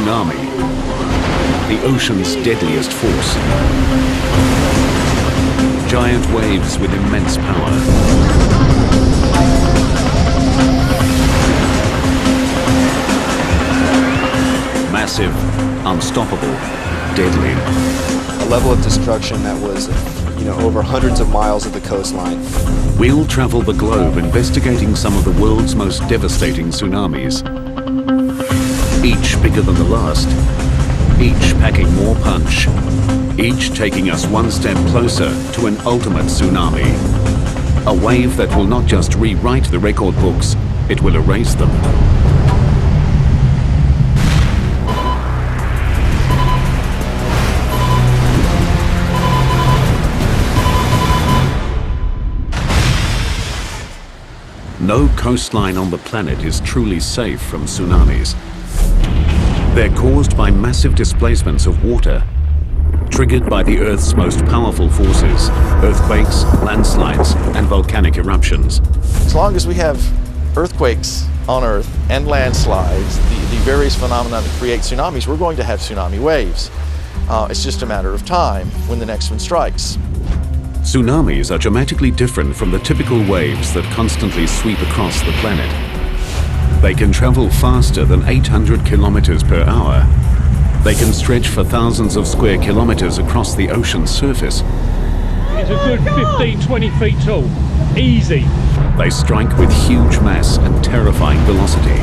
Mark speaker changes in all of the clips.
Speaker 1: tsunami, the ocean's deadliest force. Giant waves with immense power. Massive, unstoppable, deadly.
Speaker 2: A level of destruction that was, over hundreds of miles of the coastline.
Speaker 1: We'll travel the globe investigating some of the world's most devastating tsunamis. Each bigger than the last, each packing more punch, each taking us one step closer to an ultimate tsunami. A wave that will not just rewrite the record books, it will erase them. No coastline on the planet is truly safe from tsunamis. They're caused by massive displacements of water, triggered by the Earth's most powerful forces, earthquakes, landslides, and volcanic eruptions.
Speaker 3: As long as we have earthquakes on Earth and landslides, the various phenomena that create tsunamis, we're going to have tsunami waves. It's just a matter of time when the next one strikes.
Speaker 1: Tsunamis are dramatically different from the typical waves that constantly sweep across the planet. They can travel faster than 800 kilometers per hour. They can stretch for thousands of square kilometers across the ocean's surface.
Speaker 4: It's a good 15, 20 feet tall. Easy.
Speaker 1: They strike with huge mass and terrifying velocity.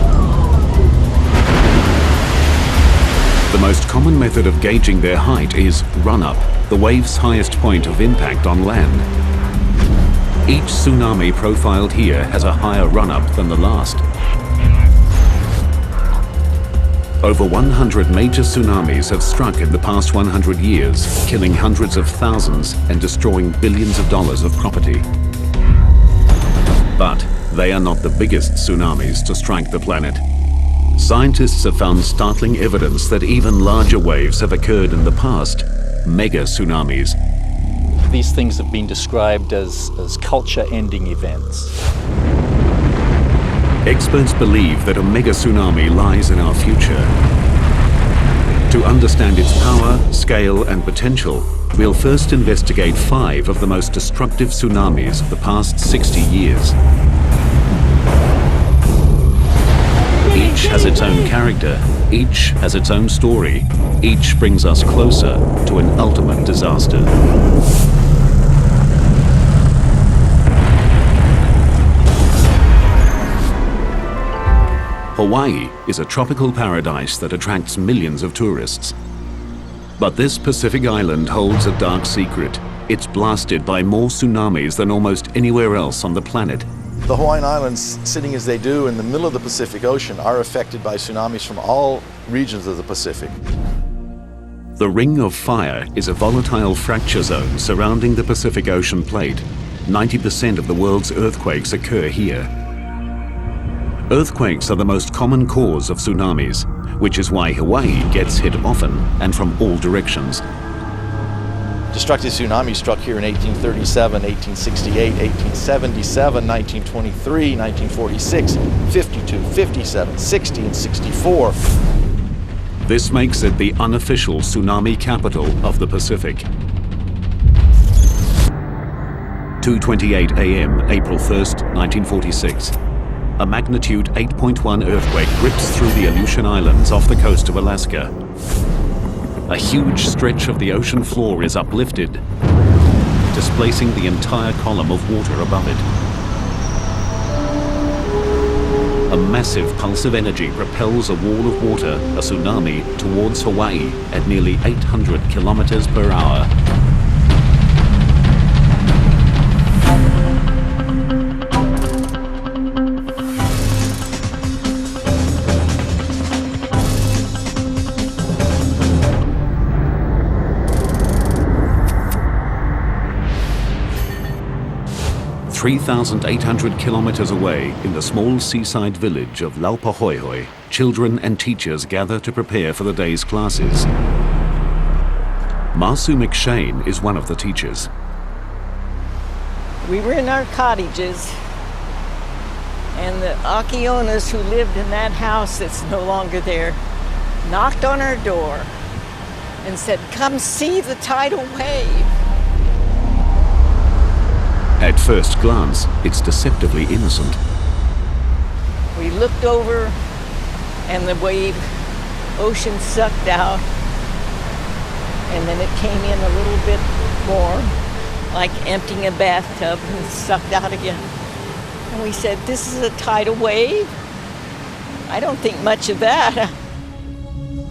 Speaker 1: The most common method of gauging their height is run-up, the wave's highest point of impact on land. Each tsunami profiled here has a higher run-up than the last. Over 100 major tsunamis have struck in the past 100 years, killing hundreds of thousands and destroying billions of dollars of property. But they are not the biggest tsunamis to strike the planet. Scientists have found startling evidence that even larger waves have occurred in the past, mega tsunamis.
Speaker 5: These things have been described as culture-ending events.
Speaker 1: Experts believe that a mega tsunami lies in our future. To understand its power, scale, and potential, we'll first investigate 5 of the most destructive tsunamis of the past 60 years. Each has its own character, each has its own story, each brings us closer to an ultimate disaster. Hawaii is a tropical paradise that attracts millions of tourists. But this Pacific island holds a dark secret. It's blasted by more tsunamis than almost anywhere else on the planet.
Speaker 3: The Hawaiian Islands, sitting as they do in the middle of the Pacific Ocean, are affected by tsunamis from all regions of the Pacific.
Speaker 1: The Ring of Fire is a volatile fracture zone surrounding the Pacific Ocean plate. 90% of the world's earthquakes occur here. Earthquakes are the most common cause of tsunamis, which is why Hawaii gets hit often and from all directions.
Speaker 3: Destructive tsunamis struck here in 1837, 1868, 1877, 1923, 1946, 52, 57, 60, and 64.
Speaker 1: This makes it the unofficial tsunami capital of the Pacific. 2:28 a.m., April 1st, 1946. A magnitude 8.1 earthquake rips through the Aleutian Islands off the coast of Alaska. A huge stretch of the ocean floor is uplifted, displacing the entire column of water above it. A massive pulse of energy propels a wall of water, a tsunami, towards Hawaii at nearly 800 kilometers per hour. – 3,800 kilometers away in the small seaside village of Laupahoehoe, children and teachers gather to prepare for the day's classes. Marsu McShane is one of the teachers.
Speaker 6: We were in our cottages, and the Akionas who lived in that house that's no longer there knocked on our door and said, "Come see the tidal wave."
Speaker 1: At first glance, it's deceptively innocent.
Speaker 6: We looked over and the ocean sucked out, and then it came in a little bit more, like emptying a bathtub, and sucked out again. And we said, "This is a tidal wave? I don't think much of that."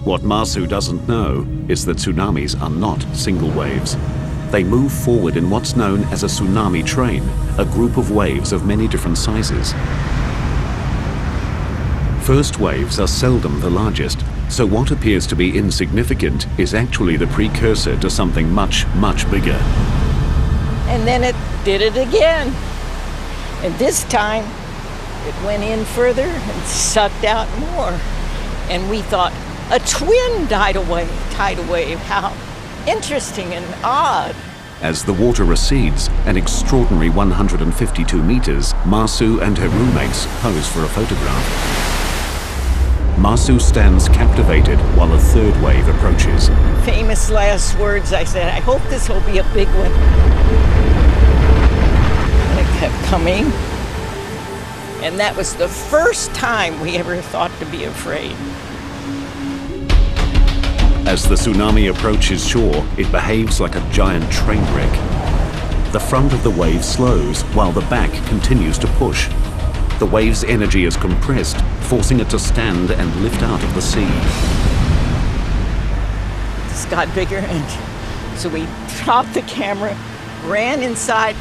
Speaker 1: What Masu doesn't know is that tsunamis are not single waves. They move forward in what's known as a tsunami train, a group of waves of many different sizes. First waves are seldom the largest, so what appears to be insignificant is actually the precursor to something much, much bigger.
Speaker 6: And then it did it again. And this time, it went in further and sucked out more. And we thought, a twin tidal wave, how interesting and odd.
Speaker 1: As the water recedes, an extraordinary 152 meters, Masu and her roommates pose for a photograph. Masu stands captivated while a third wave approaches.
Speaker 6: Famous last words, I said, "I hope this will be a big one." And it kept coming. And that was the first time we ever thought to be afraid.
Speaker 1: As the tsunami approaches shore, it behaves like a giant train wreck. The front of the wave slows while the back continues to push. The wave's energy is compressed, forcing it to stand and lift out of the sea.
Speaker 6: This got bigger, and so we dropped the camera, ran inside.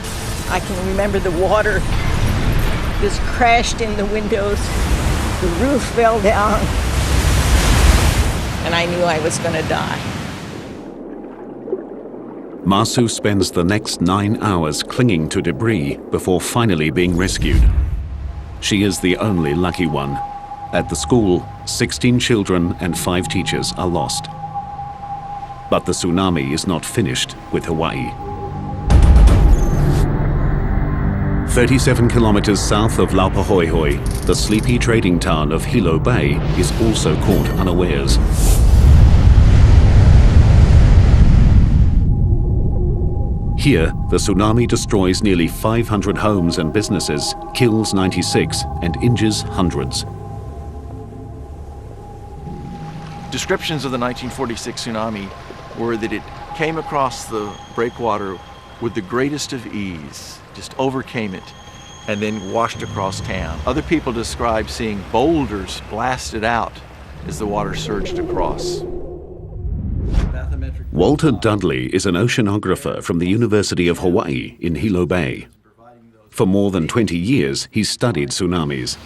Speaker 6: I can remember the water just crashed in the windows. The roof fell down, and I knew I was going to die.
Speaker 1: Masu spends the next 9 hours clinging to debris before finally being rescued. She is the only lucky one. At the school, 16 children and 5 teachers are lost. But the tsunami is not finished with Hawaii. 37 kilometers south of Laupahoehoe, the sleepy trading town of Hilo Bay is also caught unawares. Here, the tsunami destroys nearly 500 homes and businesses, kills 96, and injures hundreds.
Speaker 3: Descriptions of the 1946 tsunami were that it came across the breakwater with the greatest of ease, just overcame it, and then washed across town. Other people describe seeing boulders blasted out as the water surged across.
Speaker 1: Walter Dudley is an oceanographer from the University of Hawaii in Hilo Bay. For more than 20 years, he's studied tsunamis.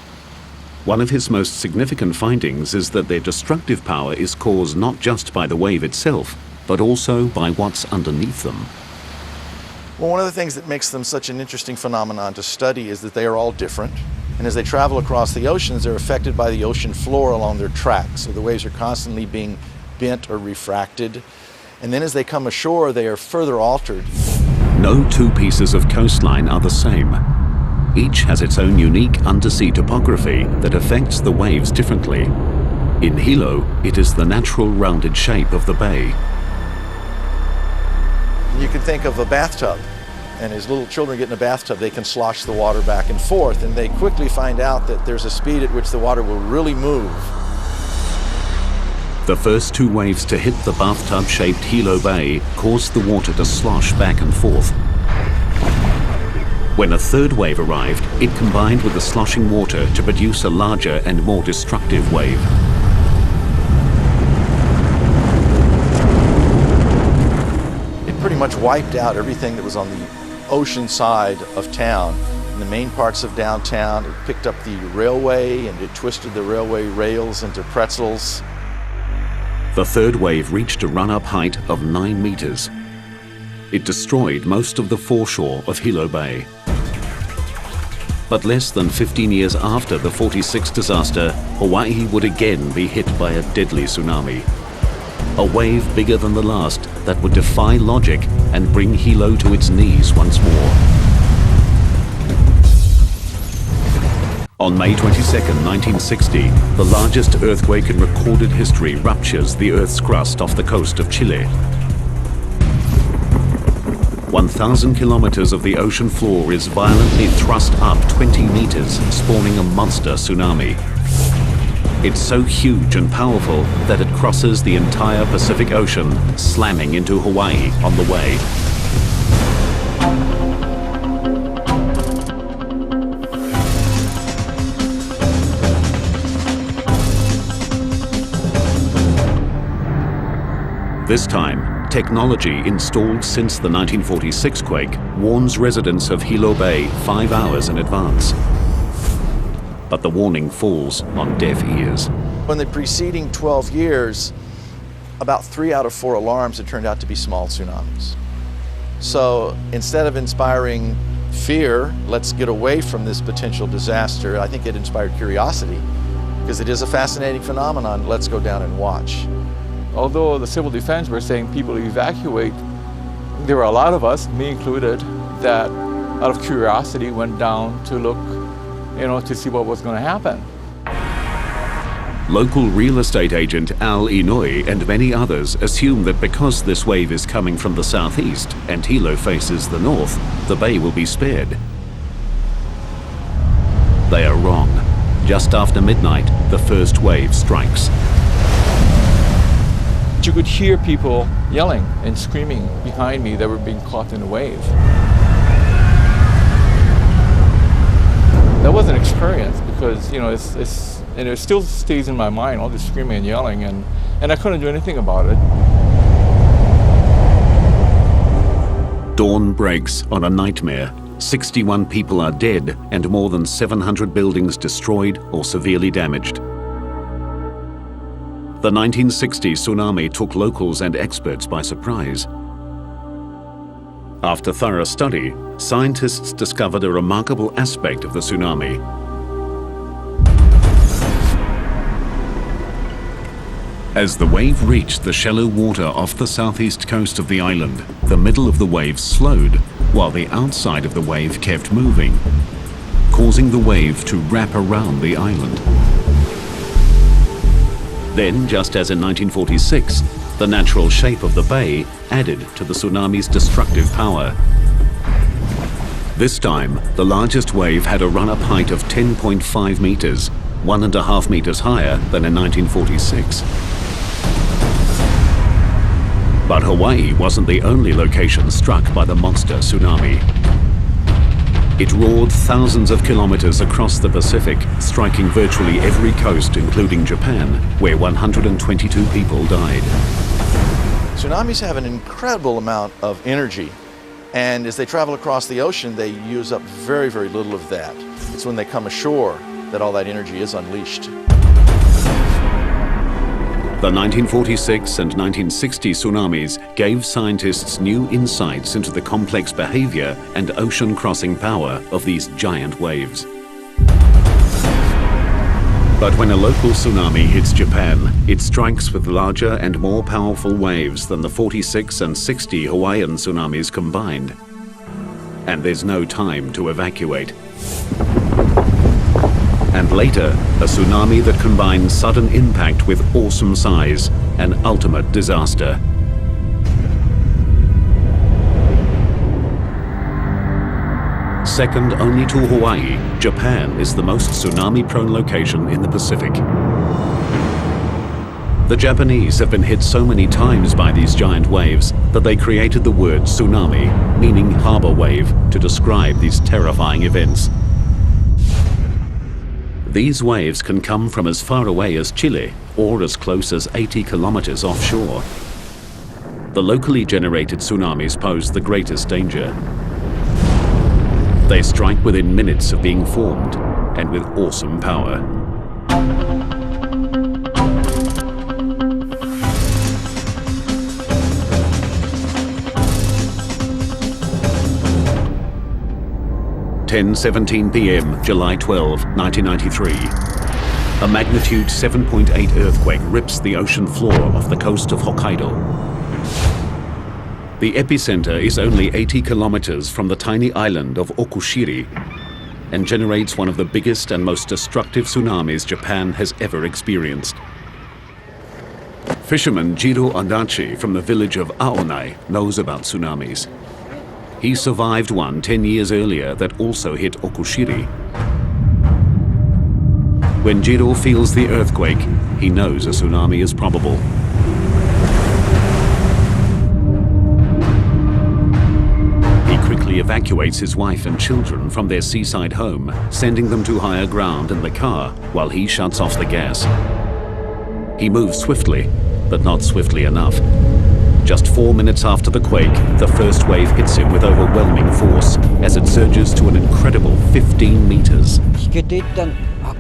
Speaker 1: One of his most significant findings is that their destructive power is caused not just by the wave itself, but also by what's underneath them.
Speaker 3: Well, one of the things that makes them such an interesting phenomenon to study is that they are all different. And as they travel across the oceans, they're affected by the ocean floor along their tracks. So the waves are constantly being bent or refracted. And then as they come ashore, they are further altered.
Speaker 1: No two pieces of coastline are the same. Each has its own unique undersea topography that affects the waves differently. In Hilo, it is the natural rounded shape of the bay.
Speaker 3: You can think of a bathtub, and as little children get in a bathtub, they can slosh the water back and forth, and they quickly find out that there's a speed at which the water will really move.
Speaker 1: The first 2 waves to hit the bathtub-shaped Hilo Bay caused the water to slosh back and forth. When a third wave arrived, it combined with the sloshing water to produce a larger and more destructive wave.
Speaker 3: It pretty much wiped out everything that was on the ocean side of town. In the main parts of downtown, it picked up the railway and it twisted the railway rails into pretzels.
Speaker 1: The third wave reached a run-up height of 9 meters. It destroyed most of the foreshore of Hilo Bay. But less than 15 years after the 46 disaster, Hawaii would again be hit by a deadly tsunami. A wave bigger than the last that would defy logic and bring Hilo to its knees once more. On May 22, 1960, the largest earthquake in recorded history ruptures the Earth's crust off the coast of Chile. 1,000 kilometers of the ocean floor is violently thrust up 20 meters, spawning a monster tsunami. It's so huge and powerful that it crosses the entire Pacific Ocean, slamming into Hawaii on the way. This time, technology installed since the 1946 quake warns residents of Hilo Bay 5 hours in advance. But the warning falls on deaf ears.
Speaker 3: In the preceding 12 years, about 3 out of 4 alarms had turned out to be small tsunamis. So instead of inspiring fear, let's get away from this potential disaster, I think it inspired curiosity, because it is a fascinating phenomenon. Let's go down and watch.
Speaker 7: Although the civil defense were saying people evacuate, there were a lot of us, me included, that out of curiosity went down to look, to see what was going to happen.
Speaker 1: Local real estate agent Al Inouye and many others assume that because this wave is coming from the southeast and Hilo faces the north, the bay will be spared. They are wrong. Just after midnight, the first wave strikes.
Speaker 7: You could hear people yelling and screaming behind me that were being caught in the wave. That was an experience because, and it still stays in my mind, all this screaming and yelling, and I couldn't do anything about it.
Speaker 1: Dawn breaks on a nightmare. 61 people are dead and more than 700 buildings destroyed or severely damaged. The 1960 tsunami took locals and experts by surprise. After thorough study, scientists discovered a remarkable aspect of the tsunami. As the wave reached the shallow water off the southeast coast of the island, the middle of the wave slowed, while the outside of the wave kept moving, causing the wave to wrap around the island. Then, just as in 1946, the natural shape of the bay added to the tsunami's destructive power. This time, the largest wave had a run-up height of 10.5 meters, 1.5 meters higher than in 1946. But Hawaii wasn't the only location struck by the monster tsunami. It roared thousands of kilometers across the Pacific, striking virtually every coast, including Japan, where 122 people died.
Speaker 3: Tsunamis have an incredible amount of energy, and as they travel across the ocean, they use up very, very little of that. It's when they come ashore that all that energy is unleashed.
Speaker 1: The 1946 and 1960 tsunamis gave scientists new insights into the complex behavior and ocean-crossing power of these giant waves. But when a local tsunami hits Japan, it strikes with larger and more powerful waves than the 46 and 60 Hawaiian tsunamis combined. And there's no time to evacuate. And later, a tsunami that combines sudden impact with awesome size, an ultimate disaster. Second only to Hawaii, Japan is the most tsunami-prone location in the Pacific. The Japanese have been hit so many times by these giant waves that they created the word tsunami, meaning harbor wave, to describe these terrifying events. These waves can come from as far away as Chile or as close as 80 kilometers offshore. The locally generated tsunamis pose the greatest danger. They strike within minutes of being formed and with awesome power. (10:17 p.m., July 12, 1993). A magnitude 7.8 earthquake rips the ocean floor off the coast of Hokkaido. The epicenter is only 80 kilometers from the tiny island of Okushiri, and generates one of the biggest and most destructive tsunamis Japan has ever experienced. Fisherman Jiro Adachi from the village of Aonai knows about tsunamis. He survived one 10 years earlier that also hit Okushiri. When Jiro feels the earthquake, he knows a tsunami is probable. He quickly evacuates his wife and children from their seaside home, sending them to higher ground in the car while he shuts off the gas. He moves swiftly, but not swiftly enough. Just 4 minutes after the quake, the first wave hits him with overwhelming force as it surges to an incredible 15 meters.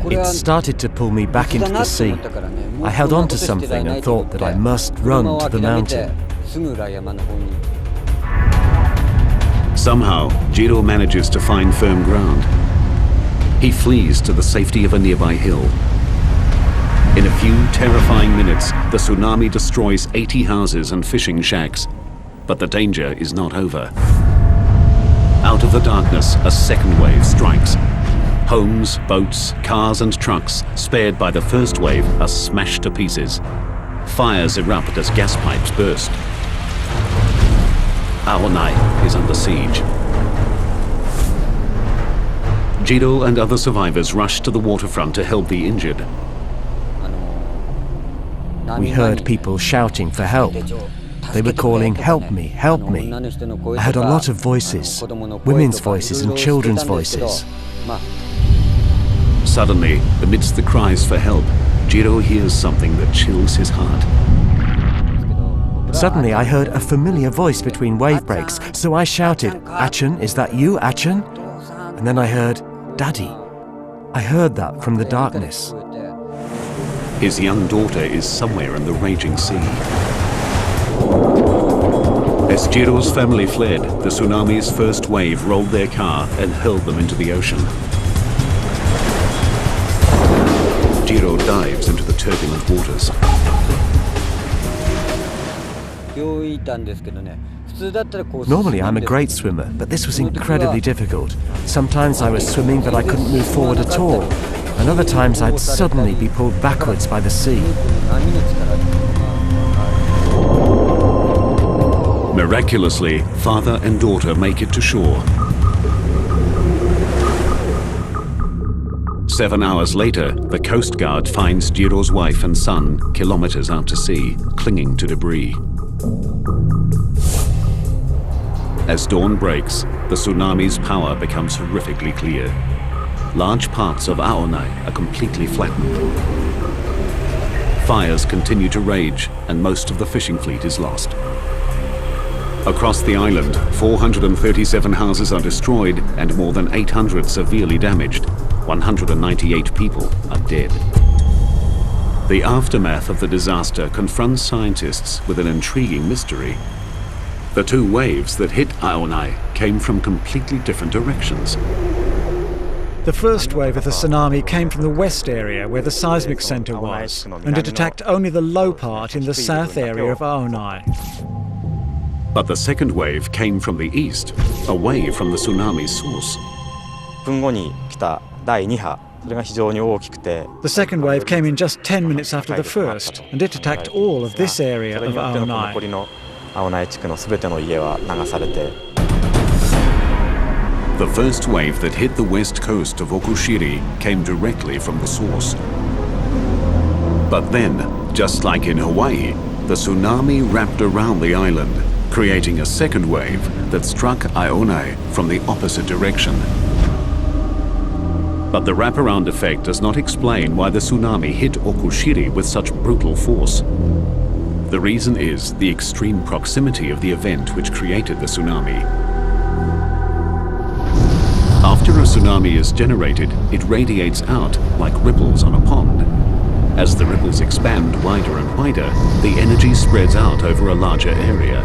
Speaker 8: It started to pull me back into the sea. I held on to something and thought that I must run to the mountain.
Speaker 1: Somehow, Jiro manages to find firm ground. He flees to the safety of a nearby hill. In a few terrifying minutes, the tsunami destroys 80 houses and fishing shacks. But the danger is not over. Out of the darkness, a second wave strikes. Homes, boats, cars and trucks spared by the first wave are smashed to pieces. Fires erupt as gas pipes burst. Aonai is under siege. Jiro and other survivors rush to the waterfront to help the injured.
Speaker 8: We heard people shouting for help. They were calling, "Help me, help me." I heard a lot of voices, women's voices and children's voices.
Speaker 1: Suddenly, amidst the cries for help, Jiro hears something that chills his heart.
Speaker 8: Suddenly I heard a familiar voice between wave breaks, so I shouted, "Achan, is that you, Achan?" And then I heard, "Daddy." I heard that from the darkness.
Speaker 1: His young daughter is somewhere in the raging sea. As Jiro's family fled, the tsunami's first wave rolled their car and hurled them into the ocean. Jiro dives into the turbulent waters.
Speaker 8: Normally I'm a great swimmer, but this was incredibly difficult. Sometimes I was swimming but I couldn't move forward at all, and other times I'd suddenly be pulled backwards by the sea.
Speaker 1: Miraculously, father and daughter make it to shore. 7 hours later, the Coast Guard finds Jiro's wife and son kilometers out to sea, clinging to debris. As dawn breaks, the tsunami's power becomes horrifically clear. Large parts of Aonai are completely flattened. Fires continue to rage, and most of the fishing fleet is lost. Across the island, 437 houses are destroyed and more than 800 severely damaged. 198 people are dead. The aftermath of the disaster confronts scientists with an intriguing mystery. The two waves that hit Aonai came from completely different directions.
Speaker 9: The first wave of the tsunami came from the west area where the seismic center was, and it attacked only the low part in the south area of Aonai.
Speaker 1: But the second wave came from the east, away from the tsunami source.
Speaker 9: The second wave came in just 10 minutes after the first, and it attacked all of this area of Aonai.
Speaker 1: The first wave that hit the west coast of Okushiri came directly from the source. But then, just like in Hawaii, the tsunami wrapped around the island, creating a second wave that struck Aonai from the opposite direction. But the wraparound effect does not explain why the tsunami hit Okushiri with such brutal force. The reason is the extreme proximity of the event which created the tsunami. After a tsunami is generated, it radiates out like ripples on a pond. As the ripples expand wider and wider, the energy spreads out over a larger area.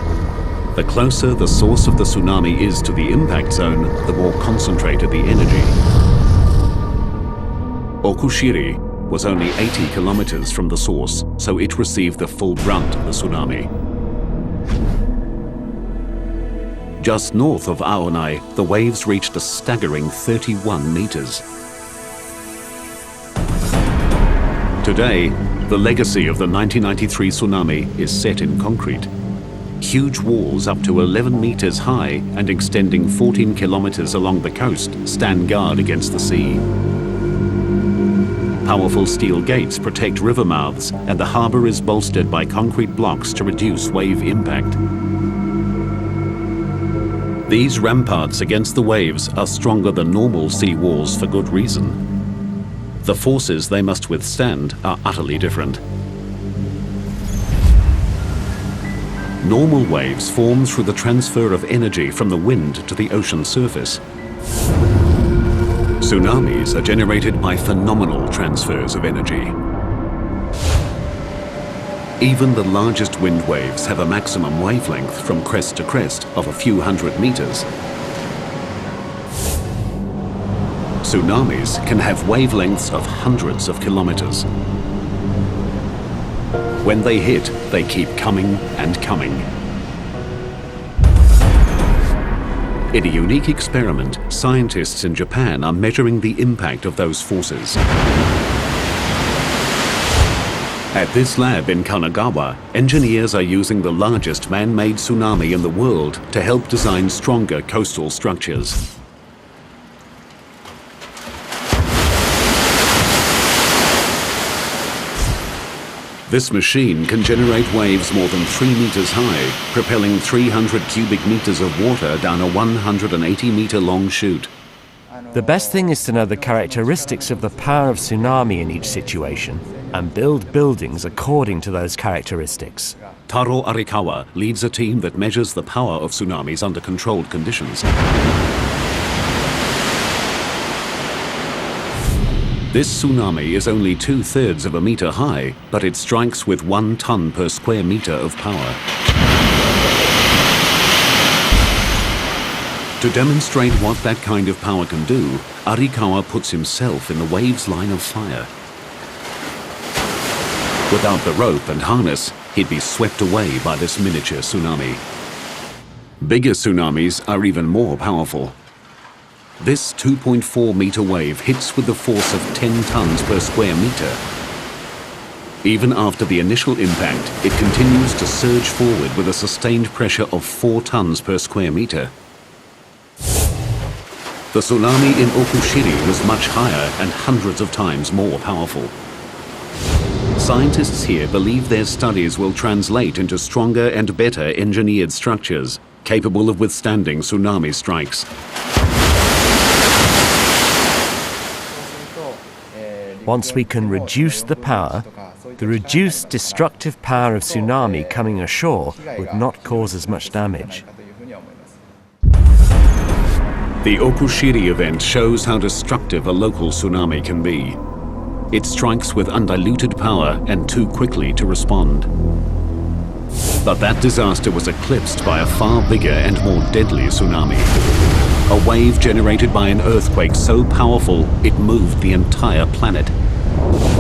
Speaker 1: The closer the source of the tsunami is to the impact zone, the more concentrated the energy. Okushiri was only 80 kilometers from the source, so it received the full brunt of the tsunami. Just north of Aonai, the waves reached a staggering 31 meters. Today, the legacy of the 1993 tsunami is set in concrete. Huge walls up to 11 meters high and extending 14 kilometers along the coast stand guard against the sea. Powerful steel gates protect river mouths, and the harbor is bolstered by concrete blocks to reduce wave impact. These ramparts against the waves are stronger than normal sea walls for good reason. The forces they must withstand are utterly different. Normal waves form through the transfer of energy from the wind to the ocean surface. Tsunamis are generated by phenomenal transfers of energy. Even the largest wind waves have a maximum wavelength from crest to crest of a few hundred meters. Tsunamis can have wavelengths of hundreds of kilometers. When they hit, they keep coming and coming. In a unique experiment, scientists in Japan are measuring the impact of those forces. At this lab in Kanagawa, engineers are using the largest man-made tsunami in the world to help design stronger coastal structures. This machine can generate waves more than 3 meters high, propelling 300 cubic meters of water down a 180-meter long chute.
Speaker 8: The best thing is to know the characteristics of the power of tsunami in each situation and build buildings according to those characteristics.
Speaker 1: Taro Arikawa leads a team that measures the power of tsunamis under controlled conditions. This tsunami is only 2/3 of a meter high, but it strikes with 1 ton per square meter of power. To demonstrate what that kind of power can do, Arikawa puts himself in the wave's line of fire. Without the rope and harness, he'd be swept away by this miniature tsunami. Bigger tsunamis are even more powerful. This 2.4-meter wave hits with the force of 10 tons per square meter. Even after the initial impact, it continues to surge forward with a sustained pressure of 4 tons per square meter. The tsunami in Okushiri was much higher and hundreds of times more powerful. Scientists here believe their studies will translate into stronger and better engineered structures, capable of withstanding tsunami strikes.
Speaker 8: Once we can reduce the power, the reduced destructive power of tsunami coming ashore would not cause as much damage.
Speaker 1: The Okushiri event shows how destructive a local tsunami can be. It strikes with undiluted power and too quickly to respond. But that disaster was eclipsed by a far bigger and more deadly tsunami. A wave generated by an earthquake so powerful it moved the entire planet.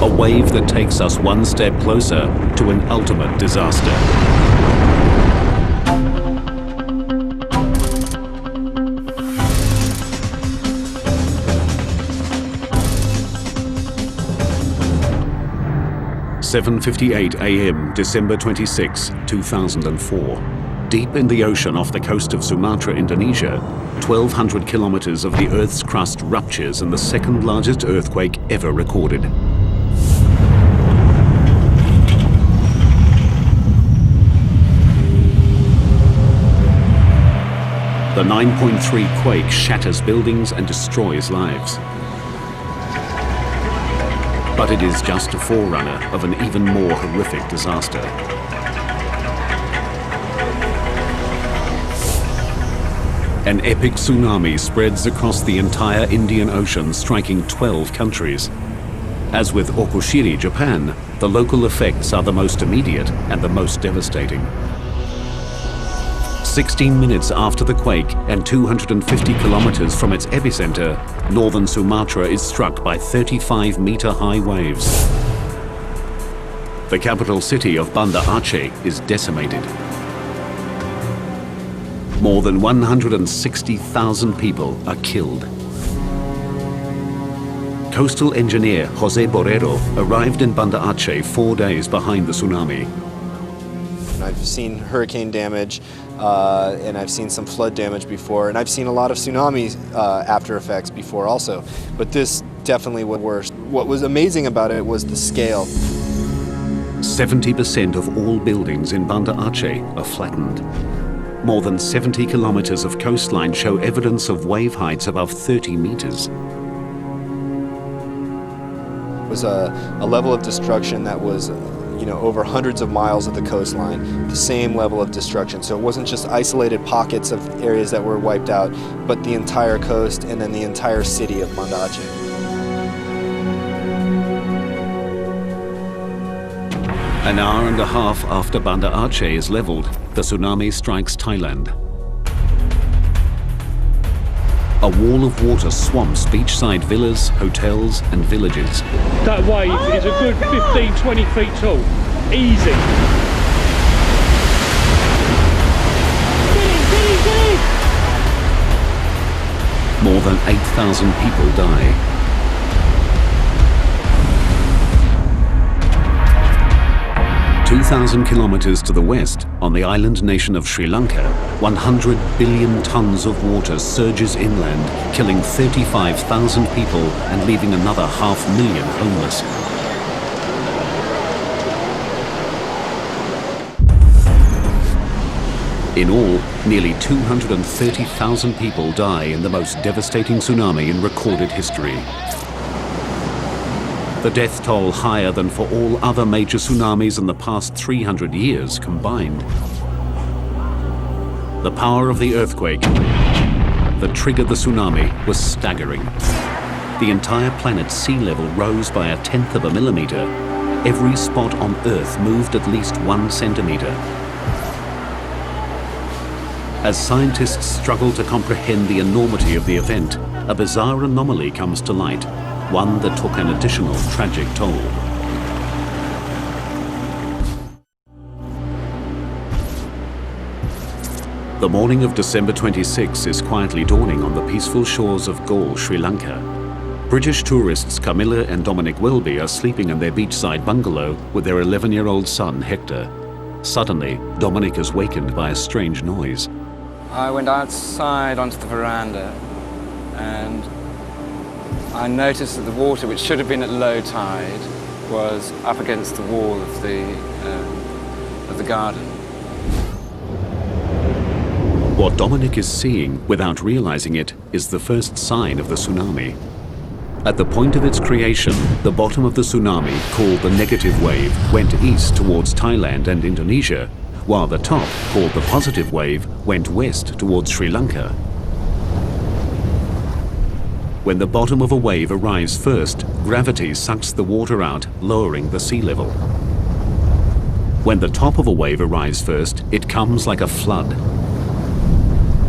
Speaker 1: A wave that takes us one step closer to an ultimate disaster. (7:58 a.m. December 26, 2004). Deep in the ocean off the coast of Sumatra, Indonesia, 1,200 kilometers of the Earth's crust ruptures in the second largest earthquake ever recorded. The 9.3 quake shatters buildings and destroys lives. But it is just a forerunner of an even more horrific disaster. An epic tsunami spreads across the entire Indian Ocean, striking 12 countries. As with Okushiri, Japan, the local effects are the most immediate and the most devastating. 16 minutes after the quake and 250 kilometers from its epicenter, northern Sumatra is struck by 35-meter-high waves. The capital city of Banda Aceh is decimated. More than 160,000 people are killed. Coastal engineer Jose Borrero arrived in Banda Aceh 4 days behind the tsunami.
Speaker 2: I've seen hurricane damage, and I've seen some flood damage before, and I've seen a lot of tsunami after effects before also. But this definitely was worse. What was amazing about it was the scale.
Speaker 1: 70% of all buildings in Banda Aceh are flattened. More than 70 kilometers of coastline show evidence of wave heights above 30 meters.
Speaker 2: It was a level of destruction that was, over hundreds of miles of the coastline, the same level of destruction. So it wasn't just isolated pockets of areas that were wiped out, but the entire coast and then the entire city of Banda Aceh.
Speaker 1: An hour and a half after Banda Aceh is leveled, the tsunami strikes Thailand. A wall of water swamps beachside villas, hotels, and villages.
Speaker 4: That wave is a good 15, 20 feet tall. Easy. Get in!
Speaker 1: More than 8,000 people die. 2,000 kilometers to the west, on the island nation of Sri Lanka, 100 billion tons of water surges inland, killing 35,000 people and leaving another 500,000 homeless. In all, nearly 230,000 people die in the most devastating tsunami in recorded history. The death toll higher than for all other major tsunamis in the past 300 years combined. The power of the earthquake that triggered the tsunami was staggering. The entire planet's sea level rose by 1/10 of a millimeter. Every spot on Earth moved at least 1 centimeter. As scientists struggle to comprehend the enormity of the event, a bizarre anomaly comes to light. One that took an additional tragic toll. The morning of December 26 is quietly dawning on the peaceful shores of Galle, Sri Lanka. British tourists Camilla and Dominic Welby are sleeping in their beachside bungalow with their 11-year-old son, Hector. Suddenly, Dominic is wakened by a strange noise.
Speaker 10: I went outside onto the veranda and I noticed that the water, which should have been at low tide, was up against the wall of the garden.
Speaker 1: What Dominic is seeing, without realizing it, is the first sign of the tsunami. At the point of its creation, the bottom of the tsunami, called the negative wave, went east towards Thailand and Indonesia, while the top, called the positive wave, went west towards Sri Lanka. When the bottom of a wave arrives first, gravity sucks the water out, lowering the sea level. When the top of a wave arrives first, it comes like a flood.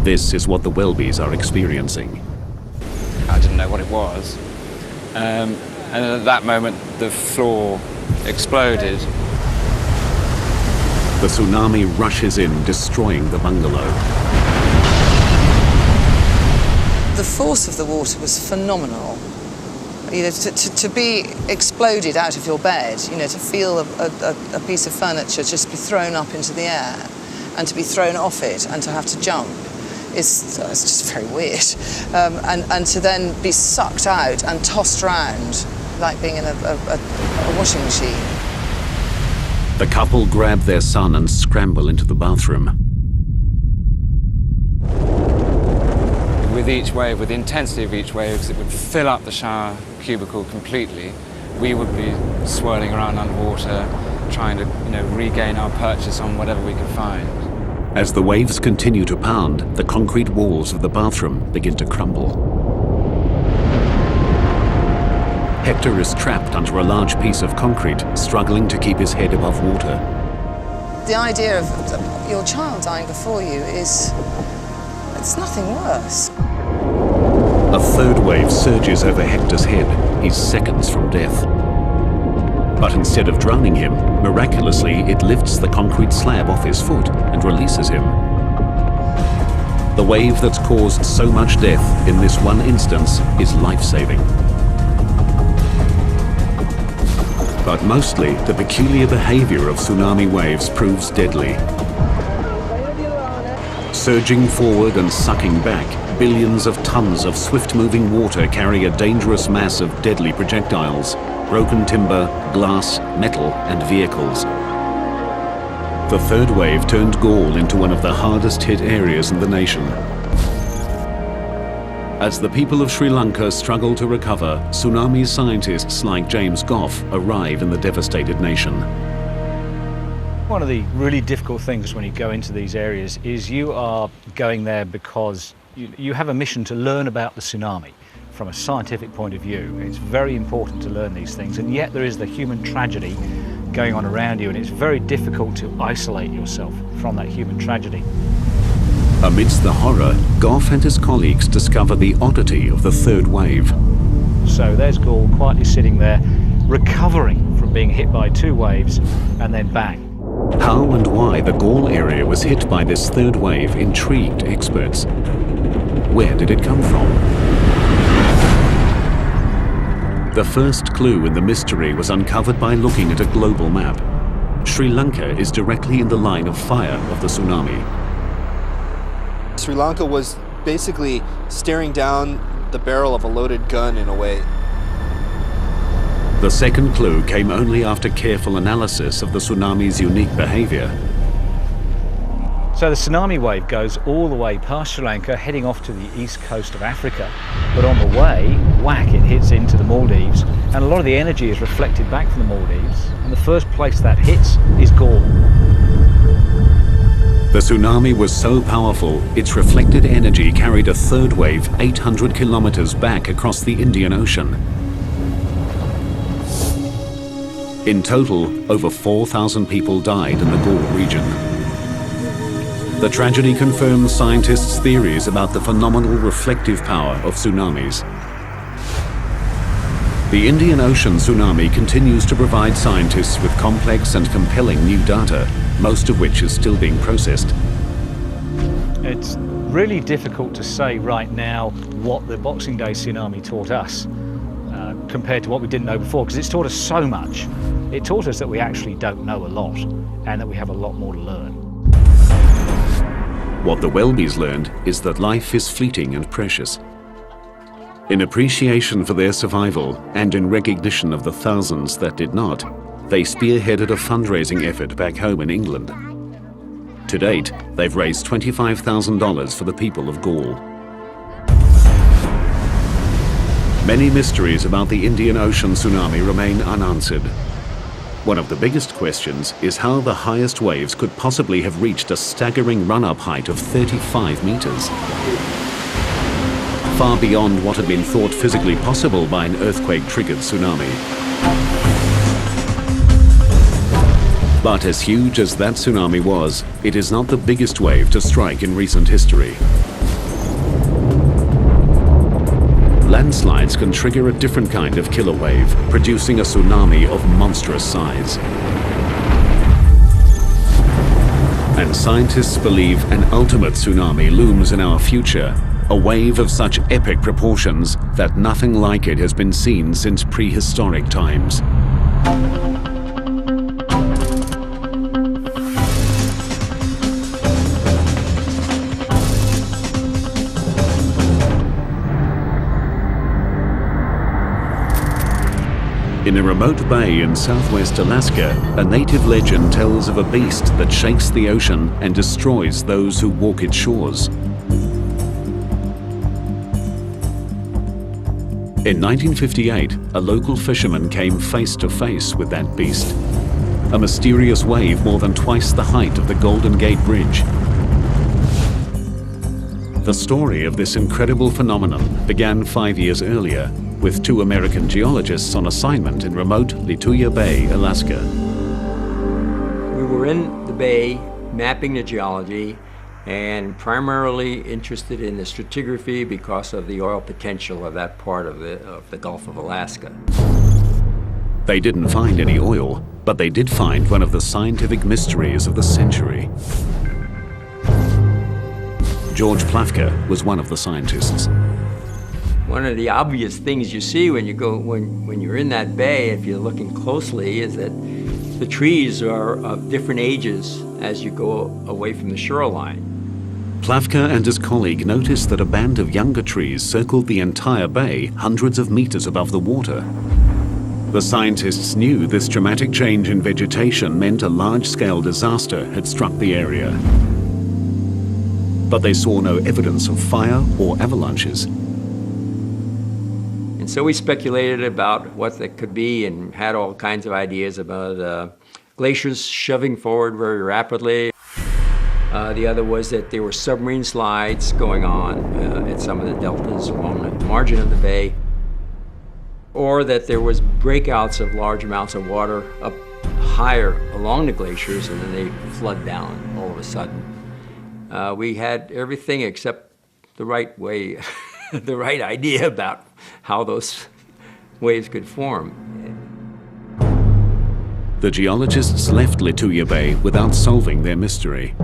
Speaker 1: This is what the Welbys are experiencing.
Speaker 10: I didn't know what it was. And at that moment, the floor exploded.
Speaker 1: The tsunami rushes in, destroying the bungalow.
Speaker 11: The force of the water was phenomenal. To be exploded out of your bed, to feel a piece of furniture just be thrown up into the air and to be thrown off it and to have to jump, it's just very weird. And to then be sucked out and tossed around like being in a washing machine.
Speaker 1: The couple grab their son and scramble into the bathroom.
Speaker 10: With each wave, with the intensity of each wave, because it would fill up the shower cubicle completely, we would be swirling around underwater, trying to regain our purchase on whatever we could find.
Speaker 1: As the waves continue to pound, the concrete walls of the bathroom begin to crumble. Hector is trapped under a large piece of concrete, struggling to keep his head above water.
Speaker 11: The idea of your child dying before you it's nothing worse.
Speaker 1: A third wave surges over Hector's head. He's seconds from death. But instead of drowning him, miraculously it lifts the concrete slab off his foot and releases him. The wave that's caused so much death in this one instance is life-saving. But mostly, the peculiar behavior of tsunami waves proves deadly. Surging forward and sucking back, billions of tons of swift-moving water carry a dangerous mass of deadly projectiles, broken timber, glass, metal, and vehicles. The third wave turned Galle into one of the hardest-hit areas in the nation. As the people of Sri Lanka struggle to recover, tsunami scientists like James Goff arrive in the devastated nation.
Speaker 12: One of the really difficult things when you go into these areas is you are going there because you have a mission to learn about the tsunami from a scientific point of view. It's very important to learn these things, and yet there is the human tragedy going on around you, and it's very difficult to isolate yourself from that human tragedy.
Speaker 1: Amidst the horror, Goff and his colleagues discover the oddity of the third wave.
Speaker 12: So there's Galle quietly sitting there, recovering from being hit by two waves, and then bang.
Speaker 1: How and why the Galle area was hit by this third wave intrigued experts. Where did it come from? The first clue in the mystery was uncovered by looking at a global map. Sri Lanka is directly in the line of fire of the tsunami.
Speaker 2: Sri Lanka was basically staring down the barrel of a loaded gun in a way.
Speaker 1: The second clue came only after careful analysis of the tsunami's unique behavior.
Speaker 12: So the tsunami wave goes all the way past Sri Lanka, heading off to the east coast of Africa. But on the way, whack, it hits into the Maldives, and a lot of the energy is reflected back from the Maldives, and the first place that hits is Galle.
Speaker 1: The tsunami was so powerful, its reflected energy carried a third wave 800 kilometers back across the Indian Ocean. In total, over 4,000 people died in the Galle region. The tragedy confirms scientists' theories about the phenomenal reflective power of tsunamis. The Indian Ocean tsunami continues to provide scientists with complex and compelling new data, most of which is still being processed.
Speaker 12: It's really difficult to say right now what the Boxing Day tsunami taught us compared to what we didn't know before, because it's taught us so much. It taught us that we actually don't know a lot and that we have a lot more to learn.
Speaker 1: What the Welbys learned is that life is fleeting and precious. In appreciation for their survival and in recognition of the thousands that did not, they spearheaded a fundraising effort back home in England. To date, they've raised $25,000 for the people of Galle. Many mysteries about the Indian Ocean tsunami remain unanswered. One of the biggest questions is how the highest waves could possibly have reached a staggering run-up height of 35 meters. Far beyond what had been thought physically possible by an earthquake-triggered tsunami. But as huge as that tsunami was, it is not the biggest wave to strike in recent history. Landslides can trigger a different kind of killer wave, producing a tsunami of monstrous size. And scientists believe an ultimate tsunami looms in our future, a wave of such epic proportions that nothing like it has been seen since prehistoric times. In a remote bay in southwest Alaska, a native legend tells of a beast that shakes the ocean and destroys those who walk its shores. In 1958, a local fisherman came face to face with that beast, a mysterious wave more than twice the height of the Golden Gate Bridge. The story of this incredible phenomenon began 5 years earlier, with two American geologists on assignment in remote Lituya Bay, Alaska.
Speaker 13: We were in the bay mapping the geology and primarily interested in the stratigraphy because of the oil potential of that part of the Gulf of Alaska.
Speaker 1: They didn't find any oil, but they did find one of the scientific mysteries of the century. George Plafka was one of the scientists.
Speaker 13: One of the obvious things you see when you're in that bay, if you're looking closely, is that the trees are of different ages as you go away from the shoreline.
Speaker 1: Plafka and his colleague noticed that a band of younger trees circled the entire bay hundreds of meters above the water. The scientists knew this dramatic change in vegetation meant a large-scale disaster had struck the area. But they saw no evidence of fire or avalanches.
Speaker 13: And so we speculated about what that could be and had all kinds of ideas about glaciers shoving forward very rapidly. The other was that there were submarine slides going on at some of the deltas along the margin of the bay, or that there was breakouts of large amounts of water up higher along the glaciers and then they flood down all of a sudden. We had everything except the right way, the right idea about how those waves could form.
Speaker 1: The geologists left Lituya Bay without solving their mystery.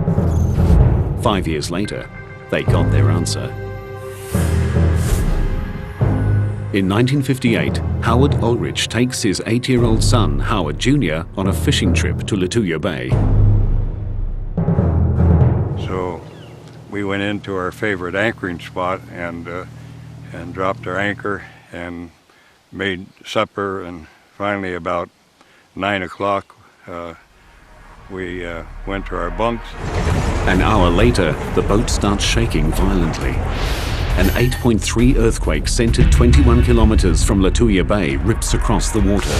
Speaker 1: 5 years later, they got their answer. In 1958, Howard Ulrich takes his 8-year-old son, Howard Jr., on a fishing trip to Lituya Bay.
Speaker 14: So we went into our favorite anchoring spot and dropped our anchor and made supper, and finally about 9 o'clock we went to our bunks.
Speaker 1: An hour later, the boat starts shaking violently. An 8.3 earthquake centered 21 kilometers from Lituya Bay rips across the water.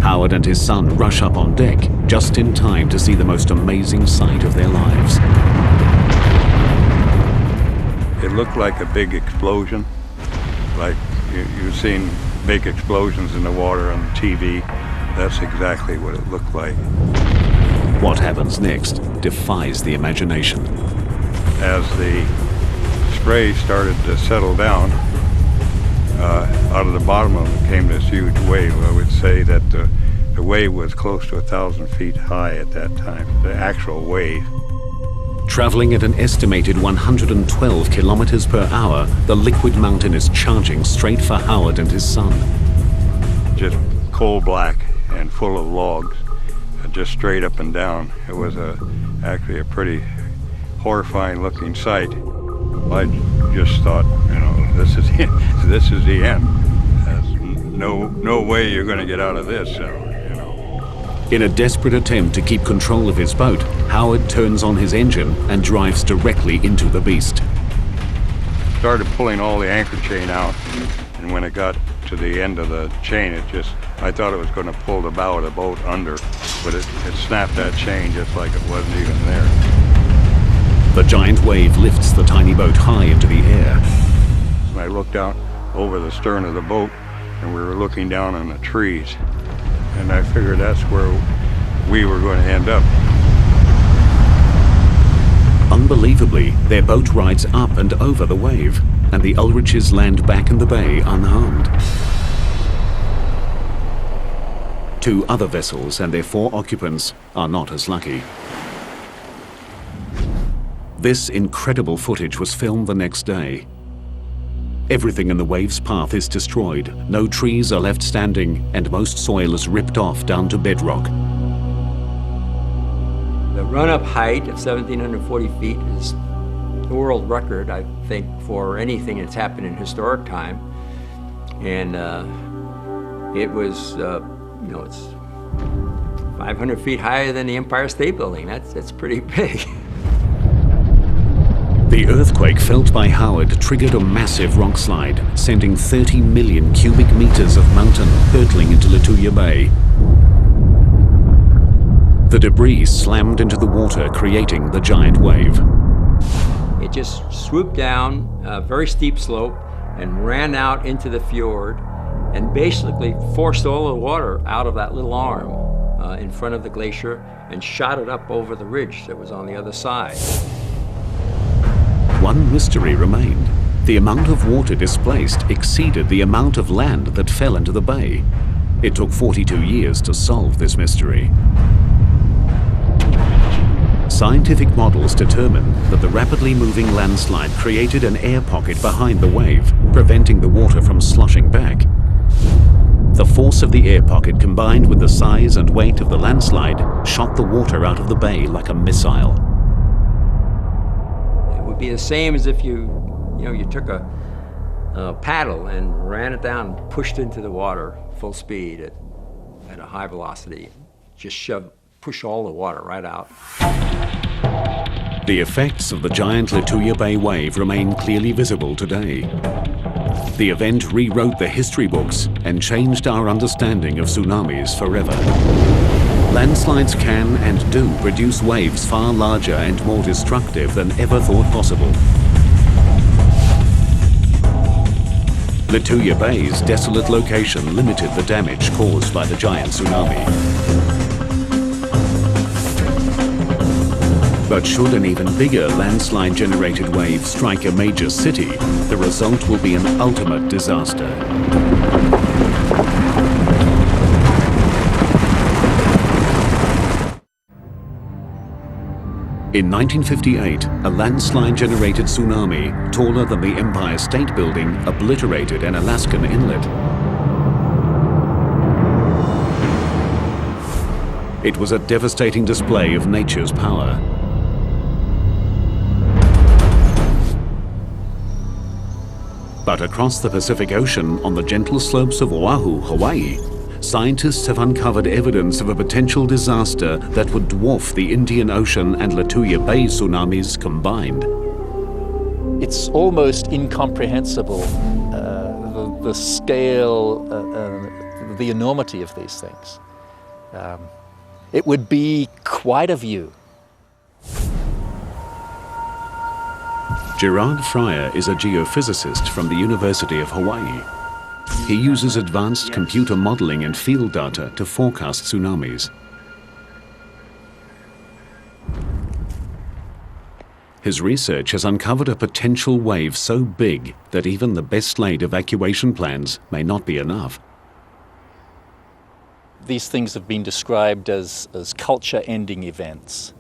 Speaker 1: Howard and his son rush up on deck just in time to see the most amazing sight of their lives.
Speaker 14: It looked like a big explosion, like you've seen big explosions in the water on TV. That's exactly what it looked like.
Speaker 1: What happens next defies the imagination.
Speaker 14: As the spray started to settle down, out of the bottom of it came this huge wave. I would say that the wave was close to 1,000 feet high at that time, the actual wave.
Speaker 1: Traveling at an estimated 112 kilometers per hour, the liquid mountain is charging straight for Howard and his son.
Speaker 14: Just coal black and full of logs, just straight up and down. It was actually a pretty horrifying looking sight. I just thought, you know, this is the end. There's no way you're going to get out of this. You know.
Speaker 1: In a desperate attempt to keep control of his boat, Howard turns on his engine and drives directly into the beast.
Speaker 14: Started pulling all the anchor chain out, and when it got to the end of the chain, I thought it was going to pull the bow of the boat under, but it snapped that chain just like it wasn't even there.
Speaker 1: The giant wave lifts the tiny boat high into the air.
Speaker 14: I looked out over the stern of the boat, and we were looking down on the trees, and I figured that's where we were going to end up.
Speaker 1: Unbelievably, their boat rides up and over the wave, and the Ulriches land back in the bay unharmed. 2 other vessels and their 4 occupants are not as lucky. This incredible footage was filmed the next day. Everything in the wave's path is destroyed, no trees are left standing, and most soil is ripped off down to bedrock.
Speaker 13: The run-up height of 1,740 feet is the world record, I think, for anything that's happened in historic time. And it was, it's 500 feet higher than the Empire State Building. That's pretty big.
Speaker 1: The earthquake felt by Howard triggered a massive rock slide, sending 30 million cubic meters of mountain hurtling into Lituya Bay. The debris slammed into the water, creating the giant wave.
Speaker 13: It just swooped down a very steep slope and ran out into the fjord and basically forced all the water out of that little arm in front of the glacier and shot it up over the ridge that was on the other side.
Speaker 1: One mystery remained. The amount of water displaced exceeded the amount of land that fell into the bay. It took 42 years to solve this mystery. Scientific models determine that the rapidly moving landslide created an air pocket behind the wave, preventing the water from sloshing back. The force of the air pocket combined with the size and weight of the landslide shot the water out of the bay like a missile.
Speaker 13: It would be the same as if you took a paddle and ran it down, pushed into the water full speed at a high velocity, just push all the water right out.
Speaker 1: The effects of the giant Lituya Bay wave remain clearly visible today. The event rewrote the history books and changed our understanding of tsunamis forever. Landslides can and do produce waves far larger and more destructive than ever thought possible. Lituya Bay's desolate location limited the damage caused by the giant tsunami. But should an even bigger landslide-generated wave strike a major city, the result will be an ultimate disaster. In 1958, a landslide-generated tsunami, taller than the Empire State Building, obliterated an Alaskan inlet. It was a devastating display of nature's power. But across the Pacific Ocean, on the gentle slopes of Oahu, Hawaii, scientists have uncovered evidence of a potential disaster that would dwarf the Indian Ocean and Lituya Bay tsunamis combined.
Speaker 5: It's almost incomprehensible, the scale, the enormity of these things. It would be quite a view.
Speaker 1: Gerard Fryer is a geophysicist from the University of Hawaii. He uses advanced computer modeling and field data to forecast tsunamis. His research has uncovered a potential wave so big that even the best laid evacuation plans may not be enough.
Speaker 5: These things have been described as culture-ending events.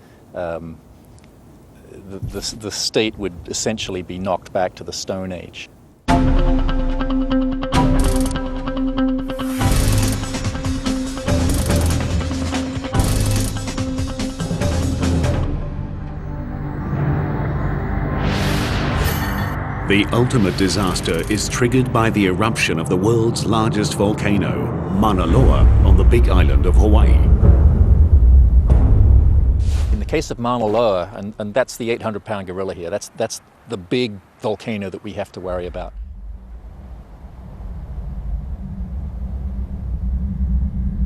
Speaker 5: The state would essentially be knocked back to the Stone Age.
Speaker 1: The ultimate disaster is triggered by the eruption of the world's largest volcano, Mauna Loa, on the Big Island of Hawaii.
Speaker 5: In the case of Mauna Loa, and that's the 800-pound gorilla here, that's the big volcano that we have to worry about.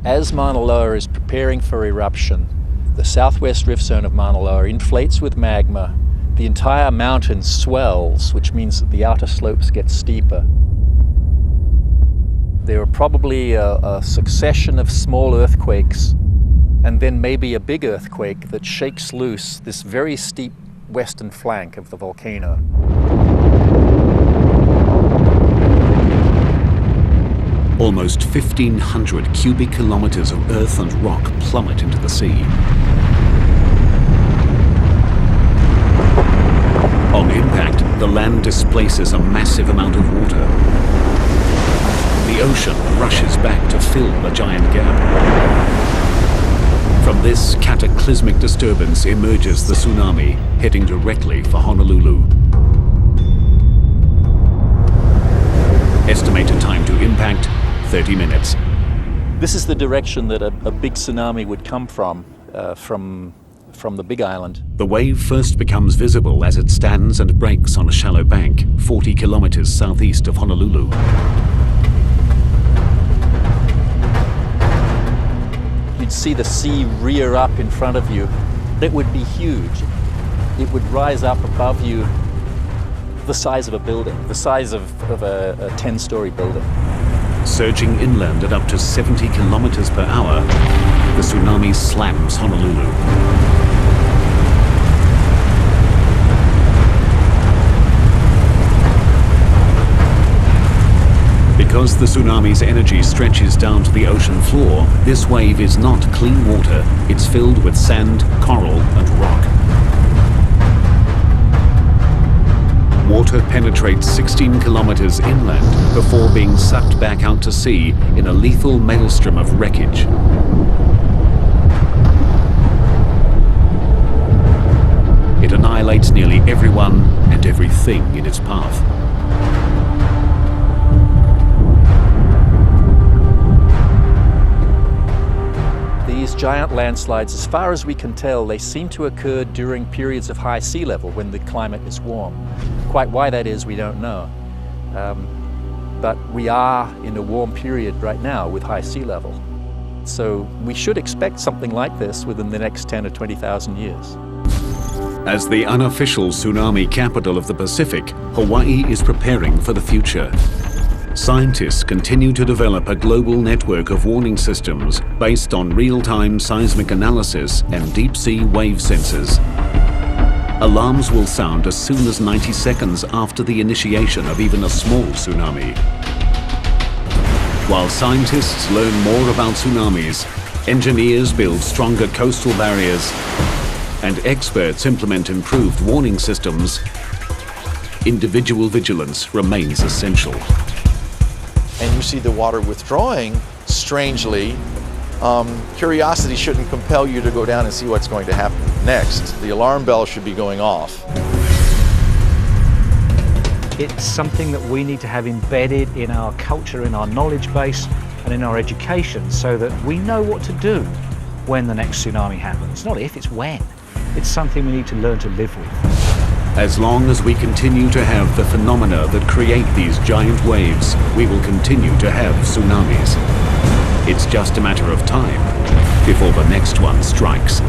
Speaker 5: As Mauna Loa is preparing for eruption, the southwest rift zone of Mauna Loa inflates with magma. The entire mountain swells, which means that the outer slopes get steeper. There are probably a succession of small earthquakes, and then maybe a big earthquake that shakes loose this very steep western flank of the volcano.
Speaker 1: Almost 1,500 cubic kilometers of earth and rock plummet into the sea. On impact, the land displaces a massive amount of water. The ocean rushes back to fill the giant gap. From this cataclysmic disturbance emerges the tsunami, heading directly for Honolulu. Estimated time to impact, 30 minutes.
Speaker 5: This is the direction that a big tsunami would come from the Big Island.
Speaker 1: The wave first becomes visible as it stands and breaks on a shallow bank, 40 kilometers southeast of Honolulu.
Speaker 5: You'd see the sea rear up in front of you. It would be huge. It would rise up above you the size of a building, the size of a 10-story building.
Speaker 1: Surging inland at up to 70 kilometers per hour, the tsunami slams Honolulu. Because the tsunami's energy stretches down to the ocean floor, this wave is not clean water. It's filled with sand, coral, and rock. Water penetrates 16 kilometers inland before being sucked back out to sea in a lethal maelstrom of wreckage. It annihilates nearly everyone and everything in its path.
Speaker 5: These giant landslides, as far as we can tell, they seem to occur during periods of high sea level when the climate is warm. Quite why that is, we don't know. But we are in a warm period right now with high sea level. So we should expect something like this within the next 10 or 20,000 years.
Speaker 1: As the unofficial tsunami capital of the Pacific, Hawaii is preparing for the future. Scientists continue to develop a global network of warning systems based on real-time seismic analysis and deep-sea wave sensors. Alarms will sound as soon as 90 seconds after the initiation of even a small tsunami. While scientists learn more about tsunamis, engineers build stronger coastal barriers, and experts implement improved warning systems, individual vigilance remains essential.
Speaker 3: And you see the water withdrawing, strangely, curiosity shouldn't compel you to go down and see what's going to happen next. The alarm bell should be going off.
Speaker 12: It's something that we need to have embedded in our culture, in our knowledge base, and in our education so that we know what to do when the next tsunami happens. Not if, it's when. It's something we need to learn to live with.
Speaker 1: As long as we continue to have the phenomena that create these giant waves, we will continue to have tsunamis. It's just a matter of time before the next one strikes.